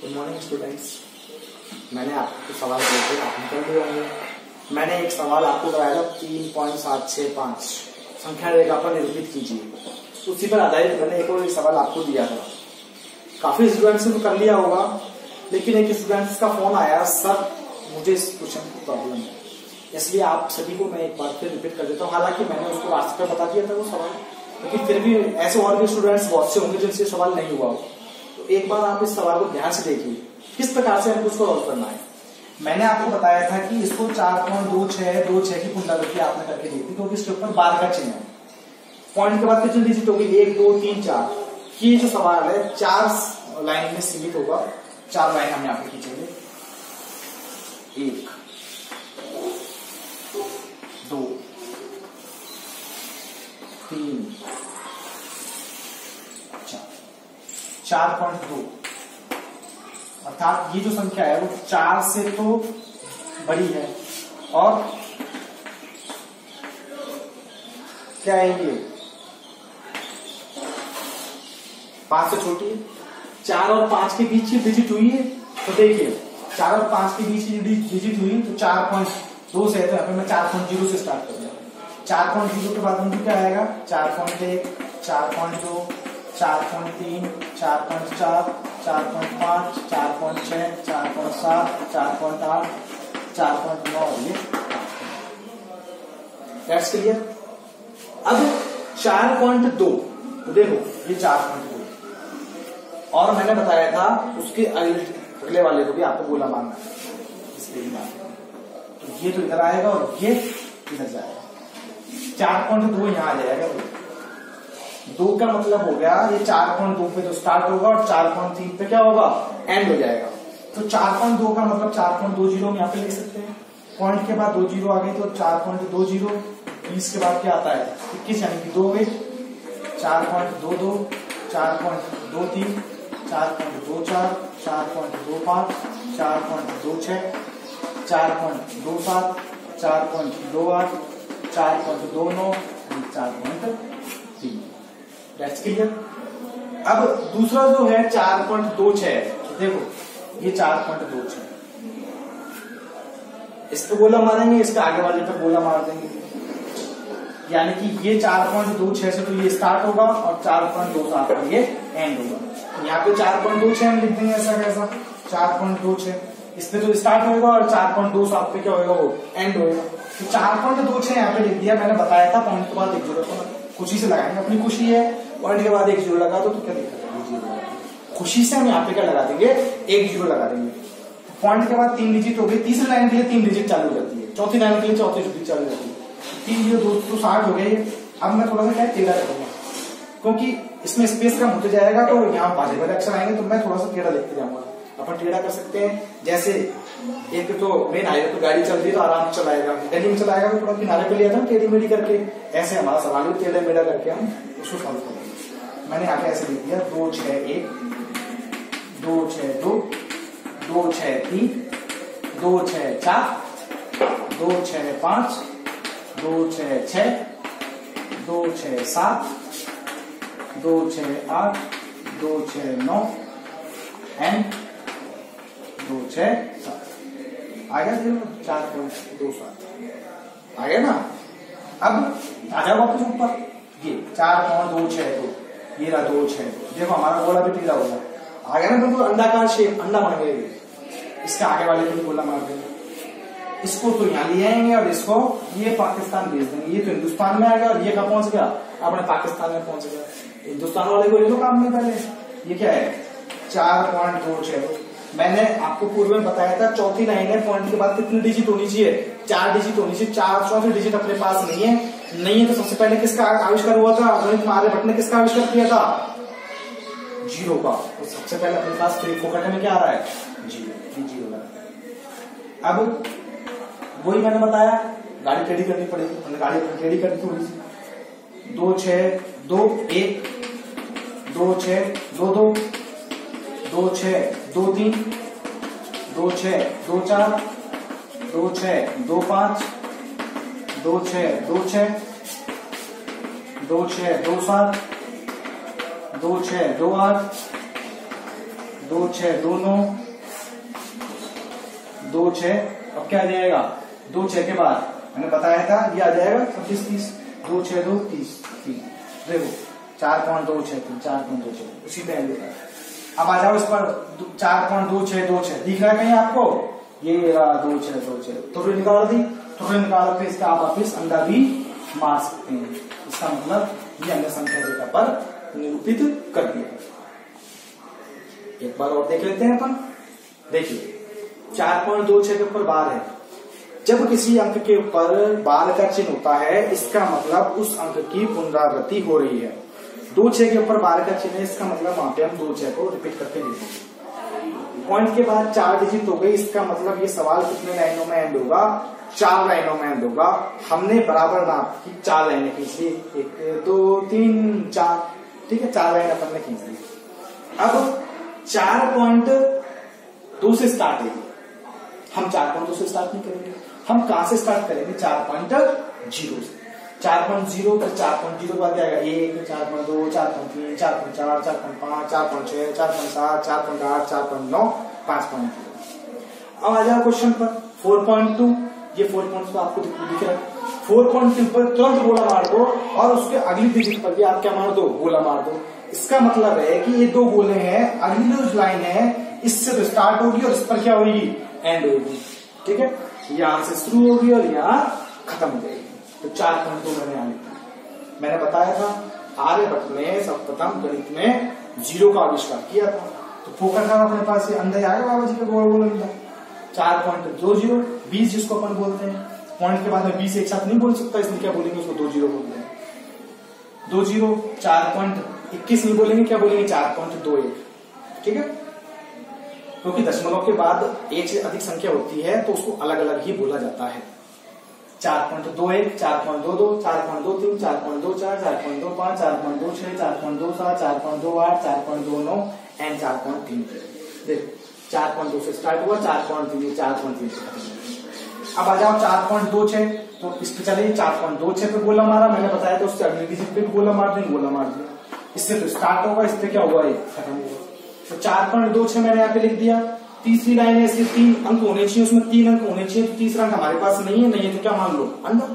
Good morning students. मैंने आपको सवाल दिए थे, आपने कर लिए होंगे। मैंने एक सवाल आपको कराया था 3.765 संख्या रेखा पर निरूपित कीजिए। उसी पर आधारित मैंने एक और सवाल आपको दिया था। काफी स्टूडेंट्स ने कर लिया होगा, लेकिन एक स्टूडेंट्स का फोन आया, सर मुझे इस क्वेश्चन की प्रॉब्लम है, इसलिए आप सभी को मैं एक बार फिर रिपीट कर देता हूँ। हालांकि मैंने उसको व्हाट्सएप पर बता दिया था वो सवाल, लेकिन फिर भी ऐसे और भी स्टूडेंट्स बहुत से होंगे जिनसे सवाल नहीं हुआ हो। तो एक बार आप इस सवाल को ध्यान से देखिए, किस प्रकार से हमको उसको सॉल्व करना है। मैंने आपको बताया था कि इसको 4.2626 की पुनरावृत्ति आपने करके दी थी, तो इसके ऊपर बार का चिन्ह है। पॉइंट के बाद कितनी डिजिट होगी? 1 2 3 4। ये जो सवाल है 4 लाइन में सीमित होगा। 4 लाइन हम यहाँ पे खींचेंगे। 1 2 3 4.2, अर्थात ये जो संख्या है वो 4 से तो बड़ी है और क्या है ये 5 से छोटी है। 4 और 5 के बीच की डिजिट हुई है, तो देखिए 4 और 5 के बीच की डिजिट हुई तो 4.2 से है, तो यहाँ पे मैं 4.0 से स्टार्ट कर दिया। 4.0 के बाद मुझे क्या आएगा? 4.1 4.2 4.3 4.4 4.5 4.6 4.7 4.8 4.9। ये दैट्स क्लियर। अब 4.2 तो देखो ये 4.2 और मैंने बताया था उसके अगले वाले को भी आपको गोला मारना है, इसलिए तो ये तो इधर आएगा और ये इधर जाएगा। 4.2 यहां आ जाएगा। 2 का मतलब हो गया ये 4.2 पे तो स्टार्ट होगा और 4.3 पे क्या होगा? एंड हो जाएगा। तो 4.2 का मतलब 4.20 हम यहाँ पे लिख सकते हैं। पॉइंट के बाद 2 जीरो आ गई तो 4.20। 20 के बाद क्या आता है? 21 यानी कि 2 गए। 4.22 4.23 4.24 4.25 4.26 4.27 4.28 4.29 4.3। That's clear. अब दूसरा जो है 4.26, देखो ये 4.26 इस पे गोला मारेंगे, इसके आगे वाले पे गोला मार देंगे, यानी कि ये 4.26 से तो ये स्टार्ट होगा और 4.27 पर ये एंड होगा। यहाँ पे 4.26 हम लिख देंगे ऐसा कैसा 4.26, इस पे तो स्टार्ट होगा और 4.27 पे क्या होगा? वो एंड होगा। तो 4.26 यहाँ पे लिख दिया। मैंने बताया था पॉइंट के बाद 1 जीरो, तो खुशी से लगाएंगे, अपनी खुशी है। पॉइंट के बाद 1 जीरो लगा तो क्या दिक्कत है? खुशी से हम यहाँ पे क्या लगा देंगे? 1 जीरो लगा देंगे। पॉइंट के बाद 3 डिजिट हो गई। तीसरी लाइन के लिए 3 डिजिट चालू हो जाती है, चौथी लाइन के लिए चौथी डिजिट चालू हो जाती है। 3 जीरो 2 तो 60 हो गए। अब मैं थोड़ा सा क्या टेढ़ा करूंगा, क्योंकि इसमें स्पेस कम होते जाएगा तो यहाँ बाजे वाले अक्षर आएंगे, तो मैं थोड़ा सा टेढ़ा लिखते जाऊंगा। अपन टेढ़ा कर सकते हैं, जैसे एक तो मेन हाईवे तो गाड़ी चल रही है तो आराम से चलाएगा, गली में चलाएगा तो थोड़ा किनारे पे लिया था टेढ़ी मेढ़ी करके। ऐसे हमारा सवाल भी टेढ़ा मेढ़ा करके हम उसको सॉल्व करेंगे। मैंने यहाँ पे ऐसे लिख दिया 2 6 1 2 6 2 2 6 3 2 6 4 2 6 5 2 6 6 2 6 7 2 6 8 2 6 9 एंड 2 6 7 आ गया। 4.27 आ गया ना। अब आ जाओ वापस ऊपर, ये 4.262 ये रहा 262। देखो हमारा गोला भी टीला हो गया, आ गया ना बिल्कुल अंडाकार शेप, अंडा बन गया। इसके आगे वाले को भी गोला मार देंगे। इसको तो यहाँ ले आएंगे और इसको ये पाकिस्तान भेज देंगे। ये तो हिंदुस्तान में आ गया और ये कहाँ पहुंच गया? अपने पाकिस्तान में पहुंच गया। हिंदुस्तान वाले को ले लो काम में पहले। ये क्या है? 4.262। मैंने आपको पूर्व में बताया था चौथी लाइन है, पॉइंट के बाद कितनी डिजिट होनी चाहिए? 4 डिजिट होनी चाहिए। 4 चौथी डिजिट अपने पास नहीं है तो सबसे पहले किसका आविष्कार हुआ था? गणित में आर्यभट्ट ने किसका आविष्कार किया था? जीरो का। तो सबसे पहले अपने पास फ्री फोकट में क्या आ रहा है? जीरो लगा। अब वही मैंने बताया, गाड़ी टेढ़ी करनी पड़ेगी, हमने गाड़ी टेढ़ी करनी थोड़ी सी। 2 6 2 1 2 6 2 2 2 6 2 3 2 6 2 4 2 6 2 5 2 6 2 6 2 6 2 7 2 6 2 8 2 6 2 9 2 6। अब क्या आ जाएगा 2 6 के बाद मैंने बताया था ये आ जाएगा 25 30। 2 6 2 30 3। देखो 4.263 4.26 उसी पे लिखा है। अब आ जाओ इस पर 4.2626 दिख रहा है कहीं आपको? ये 2 6 2 6 थोड़ी निकाल दी। थोड़ी निकाल के इसका आप वापिस अंडा भी मार सकते हैं। इसका मतलब ये हमने संख्या रेखा पर निरूपित कर दिया। एक बार और देख लेते हैं अपन। देखिए 4.26 के ऊपर बार है। जब किसी अंक के ऊपर बार का चिन्ह होता है इसका मतलब उस अंक की पुनरावृत्ति हो रही है। 2 6 के ऊपर बार का चिन्ह है इसका मतलब वहां पे हम 2 6 को रिपीट करके लिखेंगे। पॉइंट के बाद 4 डिजिट हो गई इसका मतलब ये सवाल कितने लाइनों में एंड होगा? 4 लाइनों में एंड होगा। हमने बराबर नाप की 4 लाइनें खींच ली। 1 2 3 4। ठीक है 4 लाइन अपन ने खींच ली। अब 4.2 से स्टार्ट है। हम 4.2 से स्टार्ट नहीं करेंगे। हम कहां से स्टार्ट करेंगे? 4.0 से। 4.0 फिर 4.0 बाद क्या आएगा? 1 4.2 4.3 4.4 4.5 4.6 4.7 4.8 4.9 5.0। अब आ जाओ क्वेश्चन पर 4.2। ये 4.2 आपको दिख रहा है। 4.2 पर तुरंत गोला मार दो और उसके अगली डिजिट पर भी आप क्या मार दो? गोला मार दो। इसका मतलब है कि ये 2 गोले हैं। अगली जो लाइन है इससे तो स्टार्ट होगी और इस पर क्या होगी? एंड होगी। ठीक है यहां से शुरू होगी और यहां खत्म हो जाएगी। तो 4.2 मैंने यहां लिखा। मैंने बताया था आर्यभट्ट ने सर्वप्रथम गणित में 0 का आविष्कार किया था। तो फोकस था अपने पास ये अंदर आएगा बाबा जी का गोल गोल अंदर 4.20 20 जिसको अपन बोलते हैं। पॉइंट के बाद में 20 एक साथ नहीं बोल सकता इसलिए क्या बोलेंगे उसको 2 0 बोलते हैं। 2 0 4.21 नहीं बोलेंगे क्या बोलेंगे? 4.21। ठीक है क्योंकि दशमलव के बाद एक से अधिक संख्या होती है तो उसको अलग अलग ही बोला जाता है। 4.21 4.22 4.23 4.24 4.25 4.26 4.27 4.28 4.29 एंड 4.3। देखो 4.2 से स्टार्ट हुआ 4.3 4.3 अब आ जाओ 4.26। तो इस पे चले 4.26 पे गोला मारा मैंने बताया था। उससे अगली डिजिट पे गोला मार देंगे। गोला मार दिया इससे तो स्टार्ट होगा इससे क्या हुआ खत्म होगा। तो 4.26 मैंने यहाँ पे लिख दिया। तीसरी लाइन है इसके 3 अंक होने चाहिए उसमें 3 अंक होने चाहिए। तो तीसरा अंक हमारे पास नहीं है तो क्या मान लो? अंडा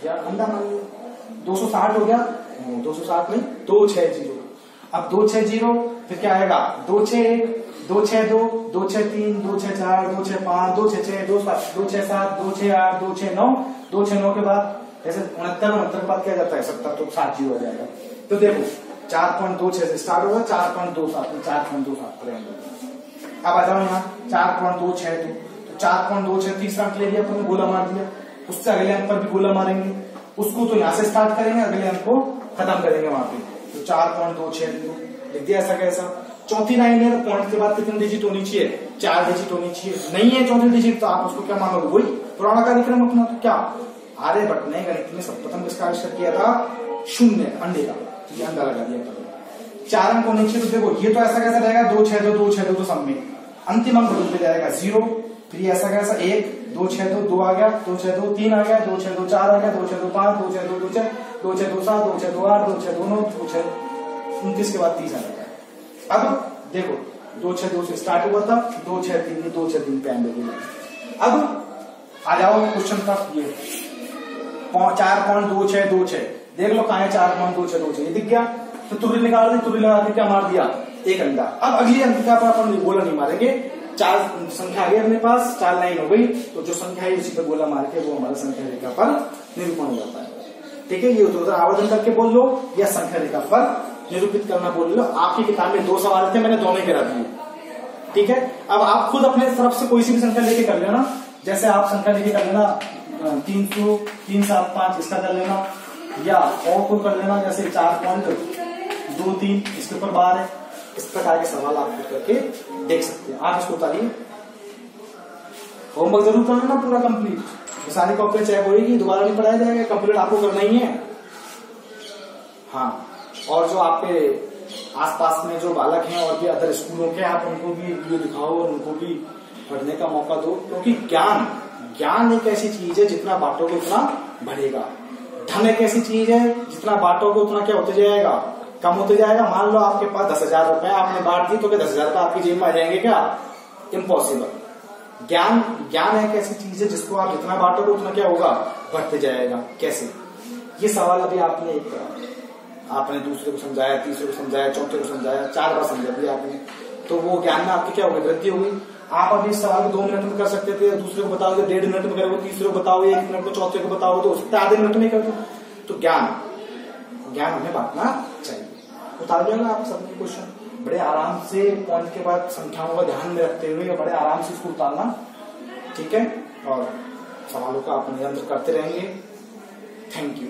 या अंडा मान लो। 260 हो गया? 260 नहीं 260। अब 260 फिर क्या आएगा? 261 262 263 264 265 266 267 268 269 269 के बाद ऐसे 69 के बाद क्या जाता है? 70 तो 60 हो जाएगा। तो देखो 4.26 से स्टार्ट होगा 4.27 4.27 करेंगे। अब आ जाओ यहाँ 4.262 तो 4.26 तीसरा अंक ले लिया अपन गोला मार दिया। उससे अगले अंक पर भी गोला मारेंगे। उसको तो यहाँ से स्टार्ट करेंगे अगले अंक को खत्म करेंगे वहां पे। तो 4.262 लिख दिया ऐसा कैसा। चौथी लाइन है तो पॉइंट के बाद कितनी डिजिट होनी चाहिए? 4 डिजिट होनी चाहिए। नहीं है चौथी डिजिट तो आप उसको क्या मानोगे? वही पुराना कार्यक्रम अपना। तो क्या आर्यभट्ट ने गणित में सर्वप्रथम किसका आविष्कार किया था? शून्य अंडे का। ये अंडा लगा दिया पहले। 4 अंक होने चाहिए। तो देखो ये तो ऐसा कैसा रहेगा? 262 262 तो सब में अंतिम अंक बदल पे जाएगा 0। फिर ऐसा कैसा 1 262 2 आ गया 262 3 आ गया 262 4 आ गया 262 5 262 2 262 7 262 8 262 9 29 के बाद 30 आ गया। अब देखो 262 से स्टार्ट हुआ था 263 पे एंड हो गया। अब आ जाओ क्वेश्चन तक। ये 4.2626 देख लो कहा है 4.2626 ये दिख गया। तो तुरी निकाल दी। तुरी लगा के क्या मार दिया? एक अंडा। अब अगली अंक पर अपन गोला नहीं मारेंगे। 4 संख्या आ गई अपने पास 4 लाइन हो गई। तो जो संख्या है उसी पे गोला मार के वो हमारा संख्या रेखा पर निरूपण हो जाता है। ठीक है ये उधर आवर्धन करके बोल लो या संख्या रेखा पर निरूपित करना बोल लो। आपकी किताब में 2 सवाल थे मैंने दोनों करा दिए। ठीक है अब आप खुद अपने तरफ से कोई सी भी संख्या लेके कर लेना। जैसे आप संख्या लेके कर लेना 300 375 इसका कर लेना या और कोई कर लेना जैसे 4.23 इसके ऊपर बार है। इस प्रकार के सवाल आप खुद करके देख सकते हैं। आप इसको उतारिए। होमवर्क जरूर करना ना पूरा कंप्लीट। सारी कॉपी चेक होगी दोबारा नहीं पढ़ाया जाएगा। कंप्लीट आपको करना ही है। हाँ और जो आपके आसपास में जो बालक हैं और भी अदर स्कूलों के आप उनको भी वीडियो दिखाओ और उनको भी पढ़ने का मौका दो। क्योंकि ज्ञान एक ऐसी चीज है जितना बांटोगे उतना बढ़ेगा। धन एक ऐसी चीज है जितना बांटोगे उतना क्या होते जाएगा? कम होते जाएगा। मान लो आपके पास 10,000 रुपए आपने बांट दी तो क्या 10,000 रुपए आपकी जेब में आ जाएंगे क्या? इम्पॉसिबल। ज्ञान एक ऐसी चीज है जिसको आप जितना बांटोगे उतना क्या होगा? बढ़ते जाएगा। कैसे? ये सवाल अभी आपने एक करा, आपने दूसरे को समझाया, तीसरे को समझाया, चौथे को समझाया, 4 बार समझा दिया आपने, तो वो ज्ञान में आपकी क्या होगी? वृद्धि होगी। आप अभी इस सवाल को 2 मिनट में कर सकते थे, दूसरे को बताओगे 1.5 मिनट में करोगे, तीसरे को बताओगे 1 मिनट में, चौथे को बताओगे तो हो सकता है आधे मिनट में कर दो। तो ज्ञान हमें बांटना चाहिए। उतार जाएगा आप सबने क्वेश्चन बड़े आराम से, पॉइंट के बाद संख्याओं का ध्यान में रखते हुए बड़े आराम से इसको उतारना, ठीक है? और सवालों का आप निरंतर करते रहेंगे। Thank you.